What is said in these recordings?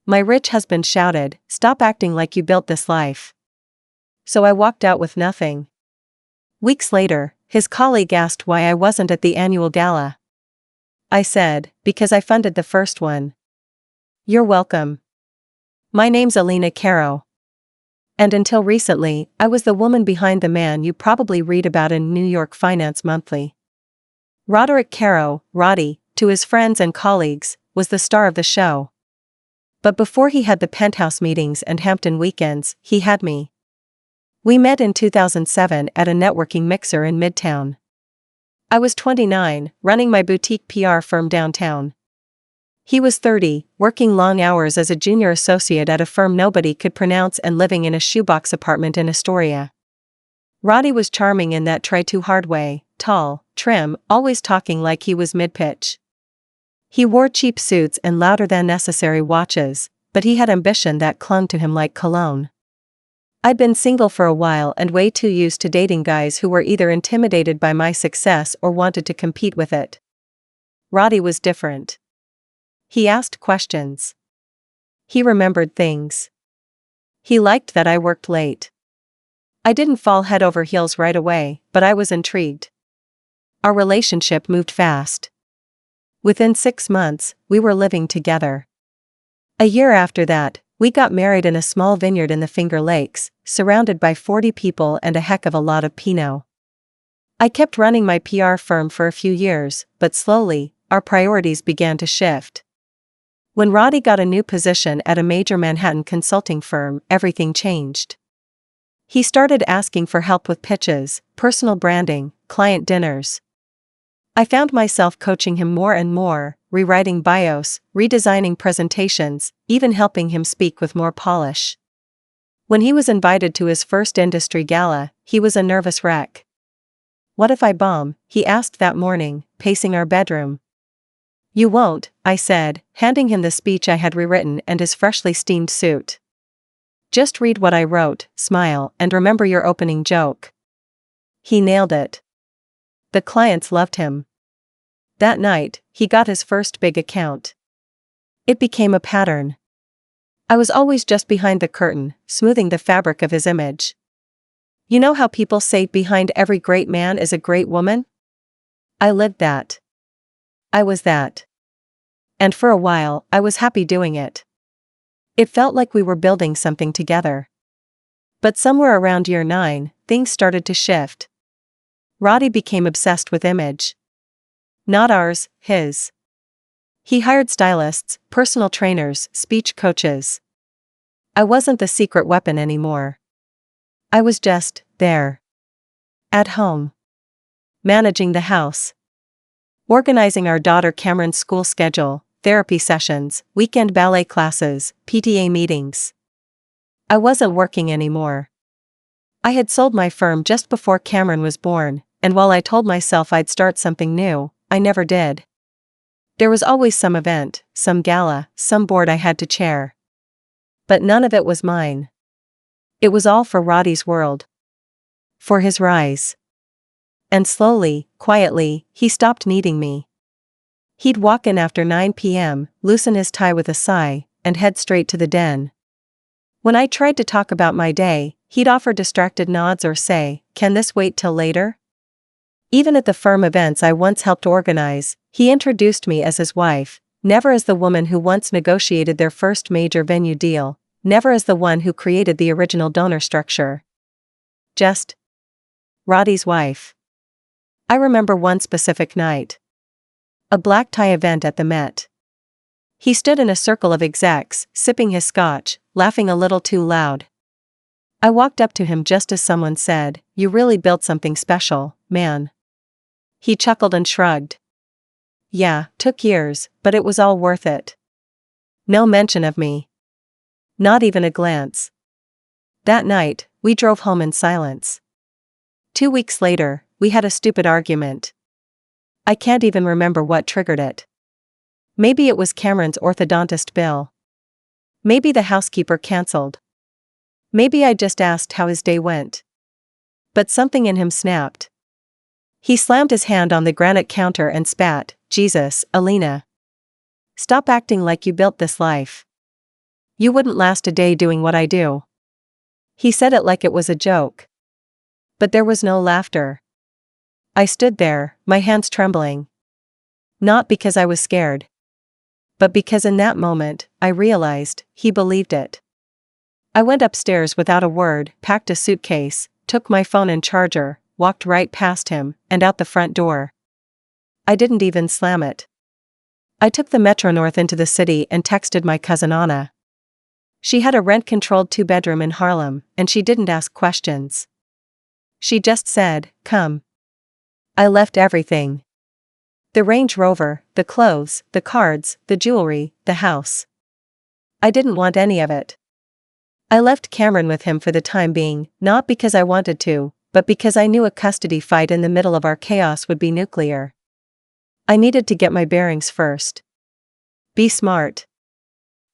My rich husband shouted, "Stop acting like you built this life." So I walked out with nothing. Weeks later, his colleague asked why I wasn't at the annual gala. I said, "Because I funded the first one." "You're welcome. My name's Alina Caro. And until recently, I was the woman behind the man you probably read about in New York Finance Monthly." Roderick Caro, Roddy, to his friends and colleagues, was the star of the show. But before he had the penthouse meetings and Hampton weekends, he had me. We met in 2007 at a networking mixer in Midtown. I was 29, running my boutique PR firm downtown. He was 30, working long hours as a junior associate at a firm nobody could pronounce and living in a shoebox apartment in Astoria. Roddy was charming in that try-too-hard way, tall, trim, always talking like he was mid-pitch. He wore cheap suits and louder-than-necessary watches, but he had ambition that clung to him like cologne. I'd been single for a while and way too used to dating guys who were either intimidated by my success or wanted to compete with it. Roddy was different. He asked questions. He remembered things. He liked that I worked late. I didn't fall head over heels right away, but I was intrigued. Our relationship moved fast. Within 6 months, we were living together. A year after that, we got married in a small vineyard in the Finger Lakes, surrounded by 40 people and a heck of a lot of Pinot. I kept running my PR firm for a few years, but slowly, our priorities began to shift. When Roddy got a new position at a major Manhattan consulting firm, everything changed. He started asking for help with pitches, personal branding, client dinners. I found myself coaching him more and more, rewriting bios, redesigning presentations, even helping him speak with more polish. When he was invited to his first industry gala, he was a nervous wreck. "What if I bomb?" he asked that morning, pacing our bedroom. "You won't," I said, handing him the speech I had rewritten and his freshly steamed suit. "Just read what I wrote, smile, and remember your opening joke." He nailed it. The clients loved him. That night, he got his first big account. It became a pattern. I was always just behind the curtain, smoothing the fabric of his image. You know how people say behind every great man is a great woman? I lived that. I was that. And for a while, I was happy doing it. It felt like we were building something together. But somewhere around year 9, things started to shift. Roddy became obsessed with image. Not ours, his. He hired stylists, personal trainers, speech coaches. I wasn't the secret weapon anymore. I was just there. At home. Managing the house. Organizing our daughter Cameron's school schedule, therapy sessions, weekend ballet classes, PTA meetings. I wasn't working anymore. I had sold my firm just before Cameron was born, and while I told myself I'd start something new, I never did. There was always some event, some gala, some board I had to chair. But none of it was mine. It was all for Roddy's world. For his rise. And slowly, quietly, he stopped needing me. He'd walk in after 9 p.m., loosen his tie with a sigh, and head straight to the den. When I tried to talk about my day, he'd offer distracted nods or say, "Can this wait till later?" Even at the firm events I once helped organize, he introduced me as his wife, never as the woman who once negotiated their first major venue deal, never as the one who created the original donor structure. Just Roddy's wife. I remember one specific night. A black tie event at the Met. He stood in a circle of execs, sipping his scotch, laughing a little too loud. I walked up to him just as someone said, "You really built something special, man." He chuckled and shrugged. "Yeah, took years, but it was all worth it." No mention of me. Not even a glance. That night, we drove home in silence. 2 weeks later, we had a stupid argument. I can't even remember what triggered it. Maybe it was Cameron's orthodontist bill. Maybe the housekeeper canceled. Maybe I just asked how his day went. But something in him snapped. He slammed his hand on the granite counter and spat, "Jesus, Alina. Stop acting like you built this life." You wouldn't last a day doing what I do. He said it like it was a joke. But there was no laughter. I stood there, my hands trembling. Not because I was scared. But because in that moment, I realized, he believed it. I went upstairs without a word, packed a suitcase, took my phone and charger, walked right past him, and out the front door. I didn't even slam it. I took the Metro North into the city and texted my cousin Anna. She had a rent-controlled 2-bedroom in Harlem, and she didn't ask questions. She just said, "Come." I left everything. The Range Rover, the clothes, the cards, the jewelry, the house. I didn't want any of it. I left Cameron with him for the time being, not because I wanted to, but because I knew a custody fight in the middle of our chaos would be nuclear. I needed to get my bearings first. Be smart.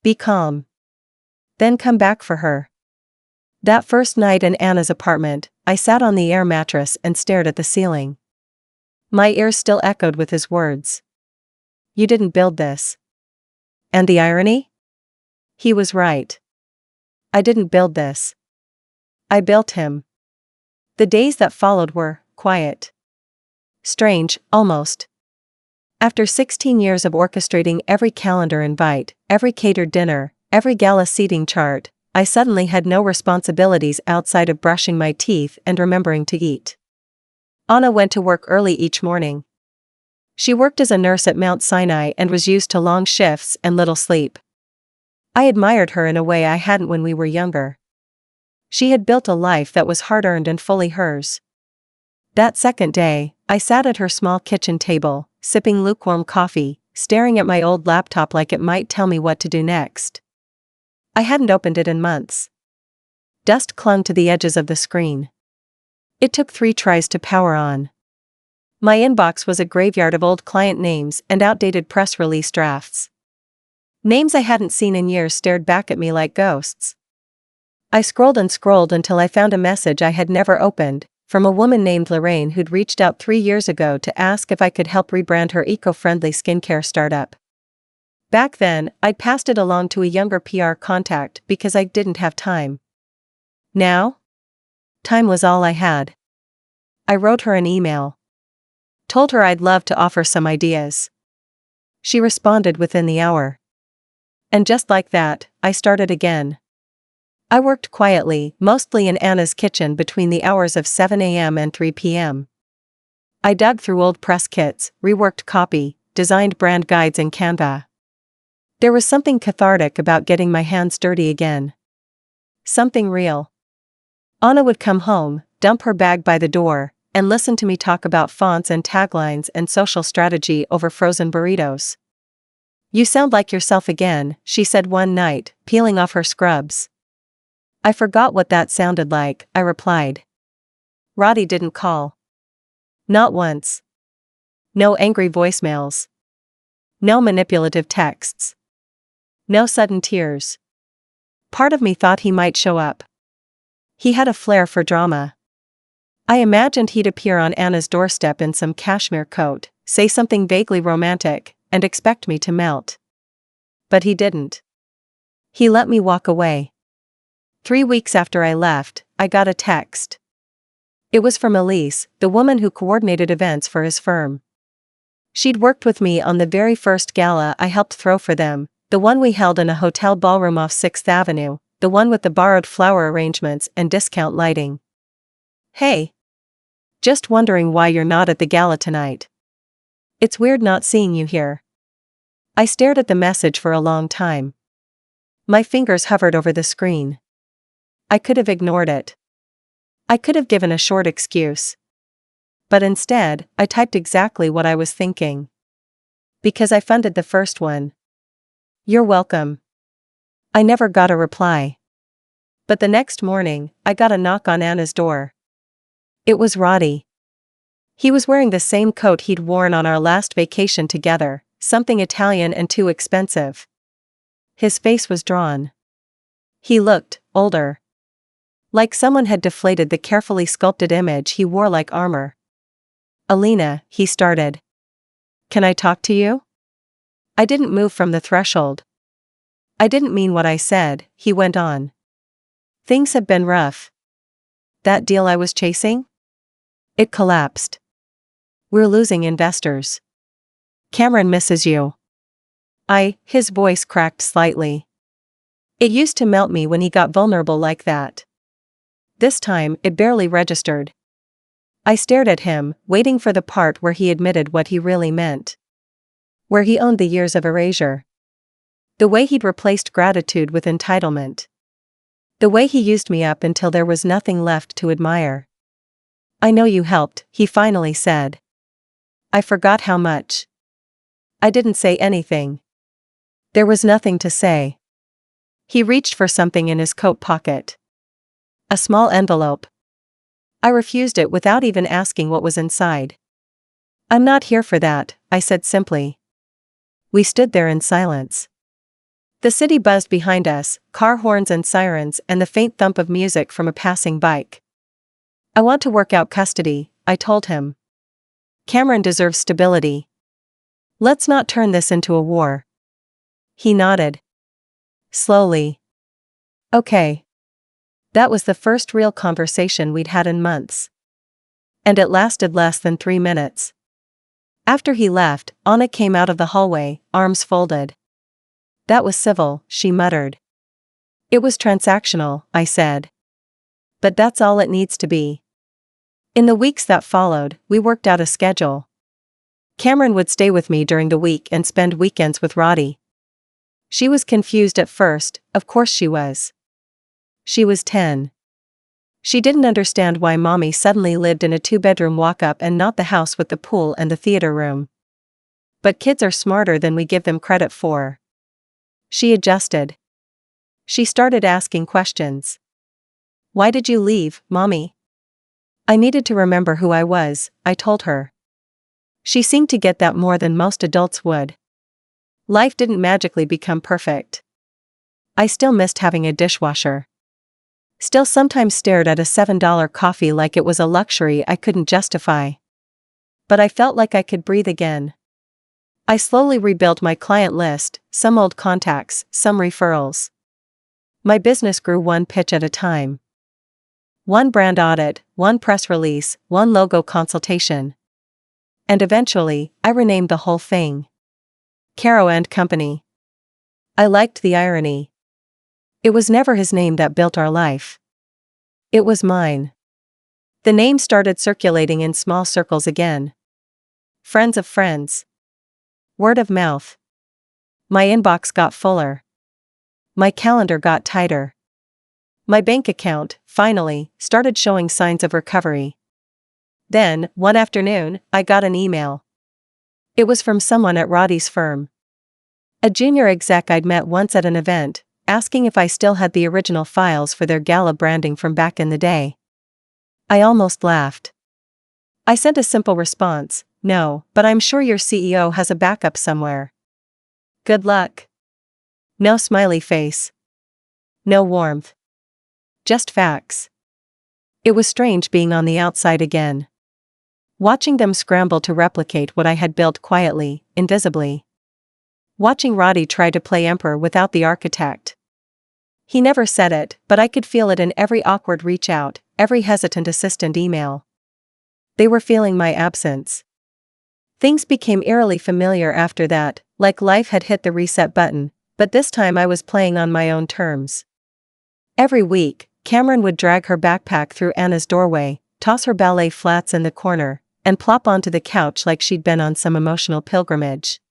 Be calm. Then come back for her. That first night in Anna's apartment, I sat on the air mattress and stared at the ceiling. My ears still echoed with his words. You didn't build this. And the irony? He was right. I didn't build this. I built him. The days that followed were quiet. Strange, almost. After 16 years of orchestrating every calendar invite, every catered dinner, every gala seating chart, I suddenly had no responsibilities outside of brushing my teeth and remembering to eat. Anna went to work early each morning. She worked as a nurse at Mount Sinai and was used to long shifts and little sleep. I admired her in a way I hadn't when we were younger. She had built a life that was hard-earned and fully hers. That second day, I sat at her small kitchen table, sipping lukewarm coffee, staring at my old laptop like it might tell me what to do next. I hadn't opened it in months. Dust clung to the edges of the screen. It took 3 tries to power on. My inbox was a graveyard of old client names and outdated press release drafts. Names I hadn't seen in years stared back at me like ghosts. I scrolled and scrolled until I found a message I had never opened, from a woman named Lorraine who'd reached out 3 years ago to ask if I could help rebrand her eco-friendly skincare startup. Back then, I'd passed it along to a younger PR contact because I didn't have time. Now? Time was all I had. I wrote her an email. Told her I'd love to offer some ideas. She responded within the hour. And just like that, I started again. I worked quietly, mostly in Anna's kitchen between the hours of 7 a.m. and 3 p.m. I dug through old press kits, reworked copy, designed brand guides in Canva. There was something cathartic about getting my hands dirty again. Something real. Anna would come home, dump her bag by the door, and listen to me talk about fonts and taglines and social strategy over frozen burritos. You sound like yourself again, she said one night, peeling off her scrubs. I forgot what that sounded like, I replied. Roddy didn't call. Not once. No angry voicemails. No manipulative texts. No sudden tears. Part of me thought he might show up. He had a flair for drama. I imagined he'd appear on Anna's doorstep in some cashmere coat, say something vaguely romantic, and expect me to melt. But he didn't. He let me walk away. 3 weeks after I left, I got a text. It was from Elise, the woman who coordinated events for his firm. She'd worked with me on the very first gala I helped throw for them, the one we held in a hotel ballroom off 6th Avenue, the one with the borrowed flower arrangements and discount lighting. Hey. Just wondering why you're not at the gala tonight. It's weird not seeing you here. I stared at the message for a long time. My fingers hovered over the screen. I could have ignored it. I could have given a short excuse. But instead, I typed exactly what I was thinking. Because I funded the first one. You're welcome. I never got a reply. But the next morning, I got a knock on Anna's door. It was Roddy. He was wearing the same coat he'd worn on our last vacation together, something Italian and too expensive. His face was drawn. He looked older. Like someone had deflated the carefully sculpted image he wore like armor. Alina, he started. Can I talk to you? I didn't move from the threshold. I didn't mean what I said, he went on. Things have been rough. That deal I was chasing? It collapsed. We're losing investors. Cameron misses you. His voice cracked slightly. It used to melt me when he got vulnerable like that. This time, it barely registered. I stared at him, waiting for the part where he admitted what he really meant. Where he owned the years of erasure. The way he'd replaced gratitude with entitlement. The way he used me up until there was nothing left to admire. I know you helped, he finally said. I forgot how much. I didn't say anything. There was nothing to say. He reached for something in his coat pocket. A small envelope. I refused it without even asking what was inside. I'm not here for that, I said simply. We stood there in silence. The city buzzed behind us, car horns and sirens and the faint thump of music from a passing bike. I want to work out custody, I told him. Cameron deserves stability. Let's not turn this into a war. He nodded. Slowly. Okay. That was the first real conversation we'd had in months. And it lasted less than 3 minutes. After he left, Anna came out of the hallway, arms folded. That was civil, she muttered. It was transactional, I said. But that's all it needs to be. In the weeks that followed, we worked out a schedule. Cameron would stay with me during the week and spend weekends with Roddy. She was confused at first, of course she was. She was 10. She didn't understand why Mommy suddenly lived in a 2-bedroom walk-up and not the house with the pool and the theater room. But kids are smarter than we give them credit for. She adjusted. She started asking questions. Why did you leave, Mommy? I needed to remember who I was, I told her. She seemed to get that more than most adults would. Life didn't magically become perfect. I still missed having a dishwasher. Still sometimes stared at a $7 coffee like it was a luxury I couldn't justify. But I felt like I could breathe again. I slowly rebuilt my client list, some old contacts, some referrals. My business grew one pitch at a time. One brand audit, one press release, one logo consultation. And eventually, I renamed the whole thing. Caro and Company. I liked the irony. It was never his name that built our life. It was mine. The name started circulating in small circles again. Friends of friends. Word of mouth. My inbox got fuller. My calendar got tighter. My bank account, finally, started showing signs of recovery. Then, one afternoon, I got an email. It was from someone at Roddy's firm. A junior exec I'd met once at an event, asking if I still had the original files for their Gala branding from back in the day. I almost laughed. I sent a simple response, no, but I'm sure your CEO has a backup somewhere. Good luck. No smiley face. No warmth. Just facts. It was strange being on the outside again. Watching them scramble to replicate what I had built quietly, invisibly. Watching Roddy try to play emperor without the architect. He never said it, but I could feel it in every awkward reach out, every hesitant assistant email. They were feeling my absence. Things became eerily familiar after that, like life had hit the reset button, but this time I was playing on my own terms. Every week, Cameron would drag her backpack through Anna's doorway, toss her ballet flats in the corner, and plop onto the couch like she'd been on some emotional pilgrimage.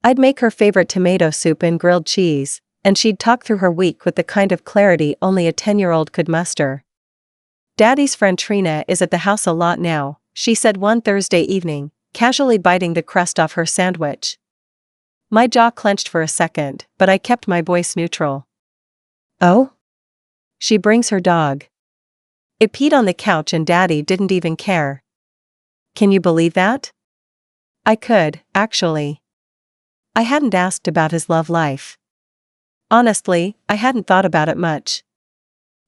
I'd make her favorite tomato soup and grilled cheese, and she'd talk through her week with the kind of clarity only a 10-year-old could muster. Daddy's friend Trina is at the house a lot now, she said one Thursday evening, casually biting the crust off her sandwich. My jaw clenched for a second, but I kept my voice neutral. Oh? She brings her dog. It peed on the couch and Daddy didn't even care. Can you believe that? I could, actually. I hadn't asked about his love life. Honestly, I hadn't thought about it much.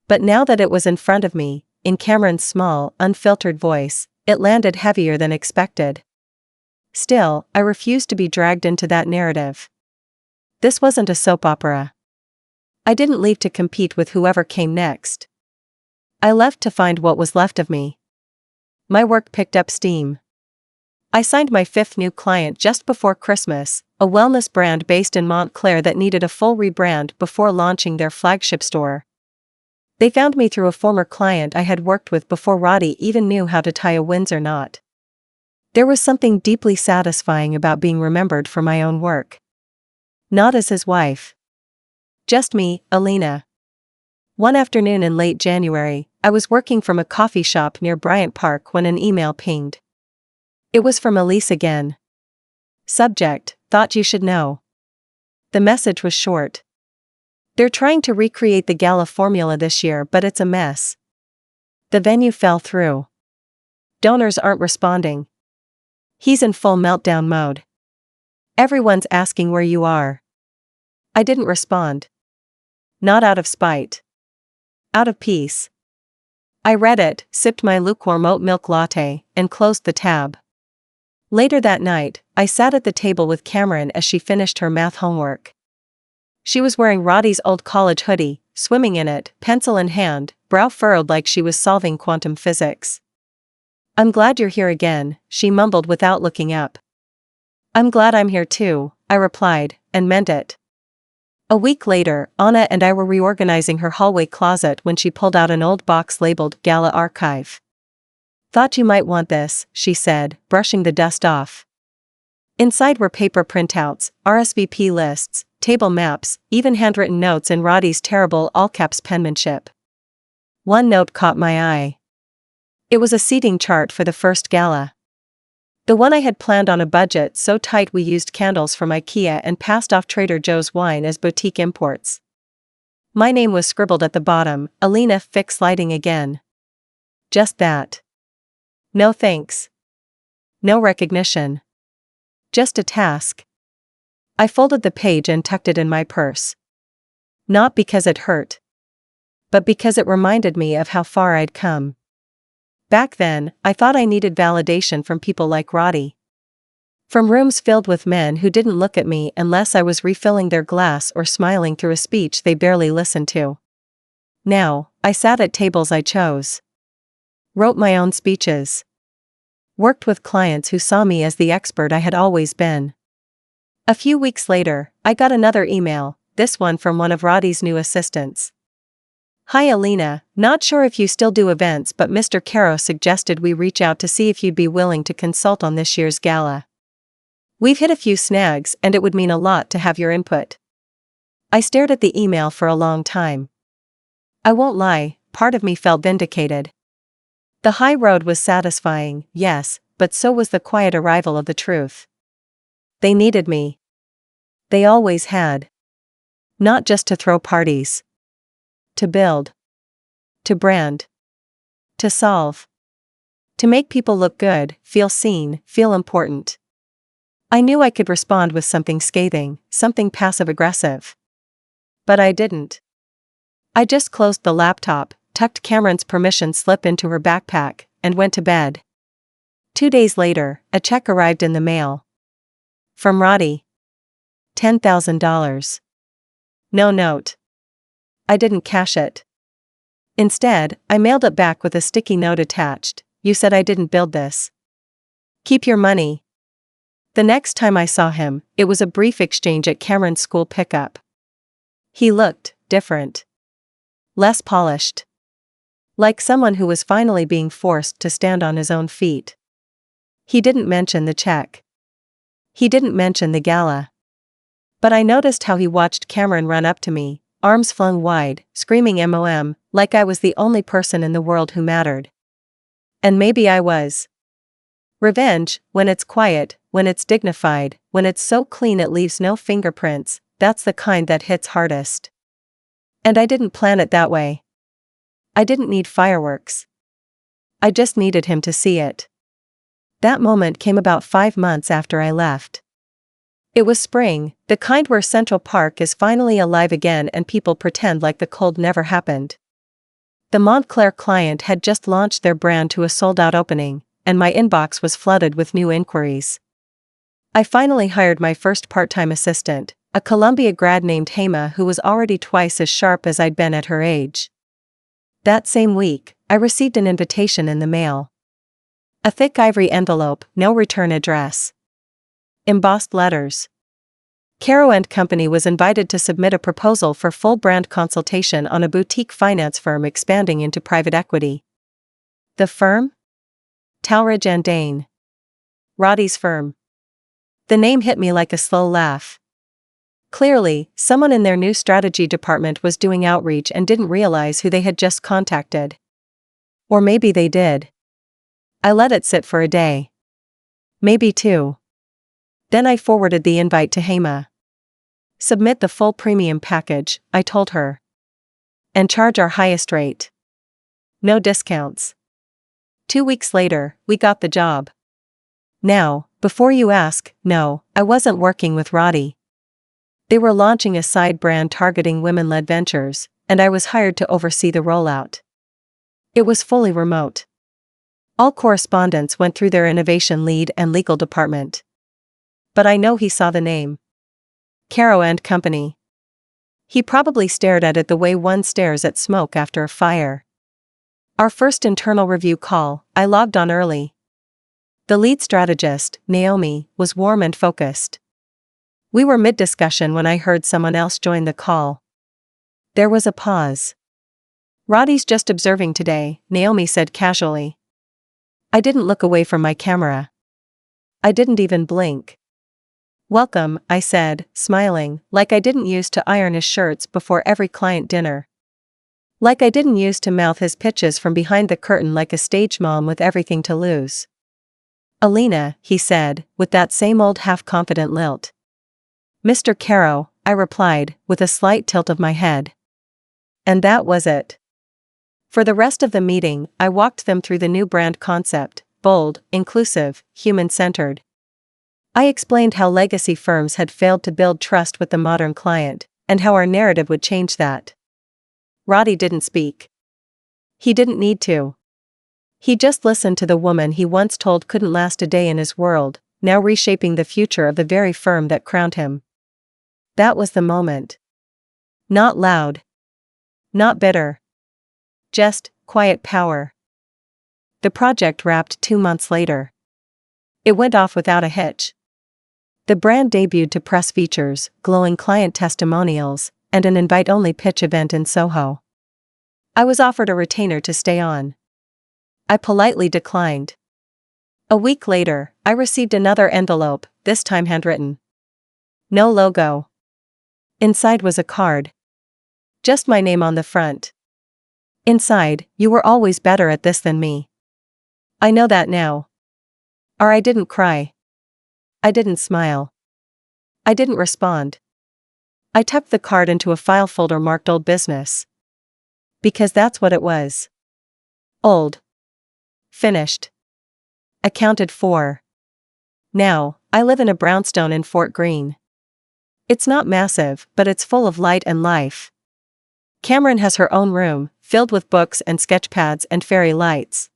But now that it was in front of me, in Cameron's small, unfiltered voice, it landed heavier than expected. Still, I refused to be dragged into that narrative. This wasn't a soap opera. I didn't leave to compete with whoever came next. I left to find what was left of me. My work picked up steam. I signed my 5th new client just before Christmas, a wellness brand based in Montclair that needed a full rebrand before launching their flagship store. They found me through a former client I had worked with before Roddy even knew how to tie a Windsor knot. There was something deeply satisfying about being remembered for my own work. Not as his wife. Just me, Alina. One afternoon in late January, I was working from a coffee shop near Bryant Park when an email pinged. It was from Elise again. Subject: thought you should know. The message was short. They're trying to recreate the Gala formula this year, but it's a mess. The venue fell through. Donors aren't responding. He's in full meltdown mode. Everyone's asking where you are. I didn't respond. Not out of spite. Out of peace. I read it, sipped my lukewarm oat milk latte, and closed the tab. Later that night, I sat at the table with Cameron as she finished her math homework. She was wearing Roddy's old college hoodie, swimming in it, pencil in hand, brow furrowed like she was solving quantum physics. "I'm glad you're here again," she mumbled without looking up. "I'm glad I'm here too," I replied, and meant it. A week later, Anna and I were reorganizing her hallway closet when she pulled out an old box labeled Gala Archive. "Thought you might want this," she said, brushing the dust off. Inside were paper printouts, RSVP lists, table maps, even handwritten notes in Roddy's terrible all-caps penmanship. One note caught my eye. It was a seating chart for the first gala. The one I had planned on a budget so tight we used candles from IKEA and passed off Trader Joe's wine as boutique imports. My name was scribbled at the bottom, Alina fix lighting again. Just that. No thanks. No recognition. Just a task. I folded the page and tucked it in my purse. Not because it hurt, but because it reminded me of how far I'd come. Back then, I thought I needed validation from people like Roddy. From rooms filled with men who didn't look at me unless I was refilling their glass or smiling through a speech they barely listened to. Now, I sat at tables I chose. Wrote my own speeches. Worked with clients who saw me as the expert I had always been. A few weeks later, I got another email, this one from one of Roddy's new assistants. "Hi Alina, not sure if you still do events, but Mr. Caro suggested we reach out to see if you'd be willing to consult on this year's gala. We've hit a few snags and it would mean a lot to have your input." I stared at the email for a long time. I won't lie, part of me felt vindicated. The high road was satisfying, yes, but so was the quiet arrival of the truth. They needed me. They always had. Not just to throw parties. To build. To brand. To solve. To make people look good, feel seen, feel important. I knew I could respond with something scathing, something passive-aggressive. But I didn't. I just closed the laptop, tucked Cameron's permission slip into her backpack, and went to bed. 2 days later, a check arrived in the mail. From Roddy. $10,000. No note. I didn't cash it. Instead, I mailed it back with a sticky note attached. "You said I didn't build this. Keep your money." The next time I saw him, it was a brief exchange at Cameron's school pickup. He looked different. Less polished. Like someone who was finally being forced to stand on his own feet. He didn't mention the check. He didn't mention the gala. But I noticed how he watched Cameron run up to me, arms flung wide, screaming MOM, like I was the only person in the world who mattered. And maybe I was. Revenge, when it's quiet, when it's dignified, when it's so clean it leaves no fingerprints, that's the kind that hits hardest. And I didn't plan it that way. I didn't need fireworks. I just needed him to see it. That moment came about 5 months after I left. It was spring, the kind where Central Park is finally alive again and people pretend like the cold never happened. The Montclair client had just launched their brand to a sold-out opening, and my inbox was flooded with new inquiries. I finally hired my first part-time assistant, A Columbia grad named Hema who was already twice as sharp as I'd been at her age. That same week, I received an invitation in the mail. A thick ivory envelope, no return address. Embossed letters. Caro & Company was invited to submit a proposal for full brand consultation on a boutique finance firm expanding into private equity. The firm? Talridge & Dane. Roddy's firm. The name hit me like a slow laugh. Clearly, someone in their new strategy department was doing outreach and didn't realize who they had just contacted. Or maybe they did. I let it sit for a day. Maybe two. Then I forwarded the invite to Hema. Submit the full premium package, I told her. And charge our highest rate. No discounts. 2 weeks later, we got the job. Now, before you ask, no, I wasn't working with Roddy. They were launching a side brand targeting women-led ventures, and I was hired to oversee the rollout. It was fully remote. All correspondence went through their innovation lead and legal department. But I know he saw the name. Caro & Company. He probably stared at it the way one stares at smoke after a fire. Our first internal review call, I logged on early. The lead strategist, Naomi, was warm and focused. We were mid-discussion when I heard someone else join the call. There was a pause. Roddy's just observing today, Naomi said casually. I didn't look away from my camera. I didn't even blink. Welcome, I said, smiling, like I didn't use to iron his shirts before every client dinner. Like I didn't use to mouth his pitches from behind the curtain like a stage mom with everything to lose. Alina, he said, with that same old half-confident lilt. Mr. Caro, I replied, with a slight tilt of my head. And that was it. For the rest of the meeting, I walked them through the new brand concept, bold, inclusive, human-centered. I explained how legacy firms had failed to build trust with the modern client, and how our narrative would change that. Roddy didn't speak. He didn't need to. He just listened to the woman he once told couldn't last a day in his world, now reshaping the future of the very firm that crowned him. That was the moment. Not loud. Not bitter. Just quiet power. The project wrapped 2 months later. It went off without a hitch. The brand debuted to press features, glowing client testimonials, and an invite-only pitch event in Soho. I was offered a retainer to stay on. I politely declined. A week later, I received another envelope, this time handwritten. No logo. Inside was a card. Just my name on the front. Inside, you were always better at this than me. I know that now. Or I didn't cry. I didn't smile. I didn't respond. I tucked the card into a file folder marked Old Business. Because that's what it was. Old. Finished. Accounted for. Now, I live in a brownstone in Fort Greene. It's not massive, but it's full of light and life. Cameron has her own room, filled with books and sketchpads and fairy lights.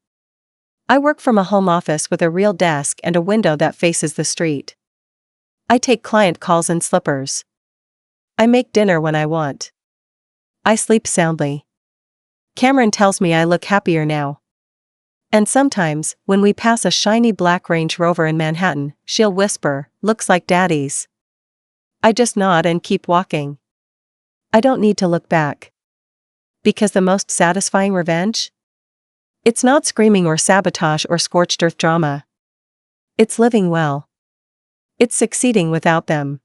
I work from a home office with a real desk and a window that faces the street. I take client calls in slippers. I make dinner when I want. I sleep soundly. Cameron tells me I look happier now. And sometimes, when we pass a shiny black Range Rover in Manhattan, she'll whisper, "Looks like Daddy's." I just nod and keep walking. I don't need to look back. Because the most satisfying revenge? It's not screaming or sabotage or scorched earth drama. It's living well. It's succeeding without them.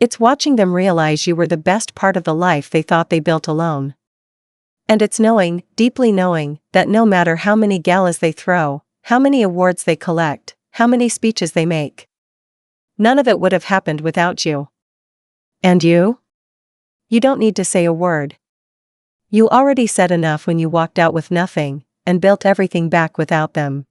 It's watching them realize you were the best part of the life they thought they built alone. And it's knowing, deeply knowing, that no matter how many galas they throw, how many awards they collect, how many speeches they make, none of it would have happened without you. And you? You don't need to say a word. You already said enough when you walked out with nothing, and built everything back without them.